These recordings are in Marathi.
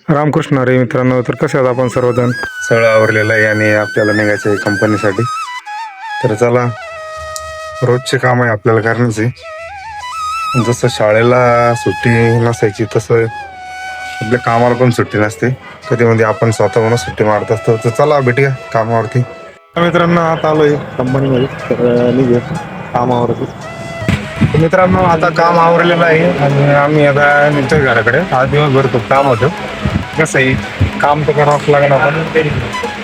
रामकृष्ण रे मित्रांनो. तर कसे आहात आपण सर्वजण? सगळं आवरलेलं आहे आणि आपल्याला निघायचं आहे कंपनीसाठी. तर चला, रोजचे काम आहे आपल्याला करण्याचे. जसं शाळेला सुट्टी नसायची तसं आपल्या कामाला पण सुट्टी नसते. कधी मध्ये आपण स्वतःहूनच सुट्टी मारत असतो. तर चला भेटूया कामावरती. मित्रांनो आता आलोय कंपनीमध्ये, तर निघूया कामावरती. मित्रांनो आता काम आवरलेलं आहे आणि आम्ही आता निघतोय घराकडे. आज दिवसभर खूप काम होतं. कसं आहे, काम तर करावंच लागणार. आपण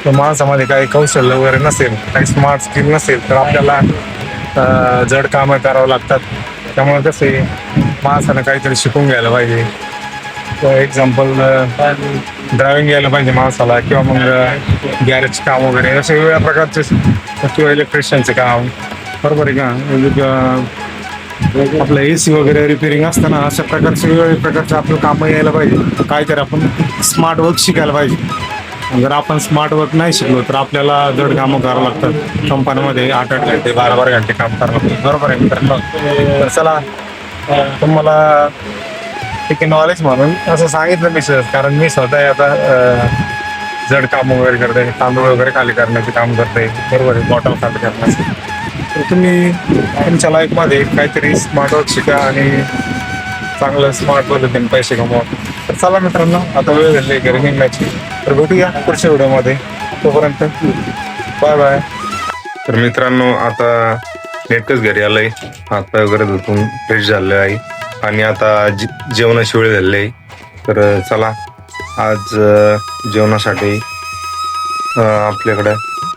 तर माणसामध्ये काही कौशल्य वगैरे नसेल, काही स्मार्ट स्किल नसेल तर आपल्याला जड कामं करावं लागतात. त्यामुळे कसं आहे, माणसानं काहीतरी शिकून घ्यायला पाहिजे. एक्झाम्पल ड्रायव्हिंग यायला पाहिजे माणसाला, किंवा मग गॅरेज काम वगैरे असे वेगवेगळ्या प्रकारचे, किंवा इलेक्ट्रिशियनचे काम. बरोबर आहे का? म्हणजे आपलं AC वगैरे रिपेअरिंग असतं ना, अशा प्रकारचे वेगवेगळ्या प्रकारचे आपलं कामं यायला पाहिजे. काहीतरी आपण स्मार्ट वर्क शिकायला पाहिजे. जर आपण स्मार्ट वर्क नाही शिकलो तर आपल्याला जड कामं करावं लागतात. कंपनीमध्ये 8-8 घंटे 12-12 घंटे काम करावं लागतं. बरोबर आहे मित्रांनो. तर चला, तुम्हाला ठीक नॉलेज म्हणून असं सांगितलं मी सहज, कारण मी स्वतः आता जड काम वगैरे करते, तांदूळ वगैरे खाली करण्याचे काम करते. बरोबर आहे, बॉटल खाली करण्याचे. तर तुम्ही तुमच्या लाईफमध्ये काहीतरी स्मार्ट वर्क शिका आणि चांगलं स्मार्ट पद्धतीने पैसे कमवा. तर चला मित्रांनो, आता वेळ झाली घरी निघण्याची. तर भेटूया पुढच्या व्हिडिओमध्ये. तोपर्यंत बाय बाय. तर मित्रांनो आता नेटकच घरी आलंय. हातपाय वगैरे धुतून फ्रेश झाले आहे आणि आता जेवणाची वेळ झाली आहे. तर चला, आज जेवणासाठी आपल्याकडे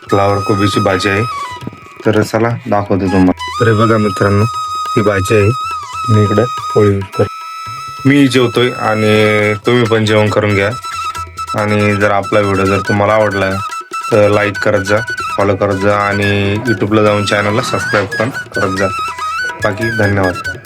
फ्लावर कोबीची भाजी आहे. तर चला दाखवतो तुम्हाला. तर बघा मित्रांनो, ही भाजी आहे आणि इकडे पोळी. तर मी जेवतोय आणि तुम्ही पण जेवण करून घ्या. आणि जर आपला व्हिडिओ जर तुम्हाला आवडला तर लाईक करत जा, फॉलो करत जा आणि यूट्यूबला जाऊन चॅनलला सबस्क्राईब पण करत जा. बाकी धन्यवाद.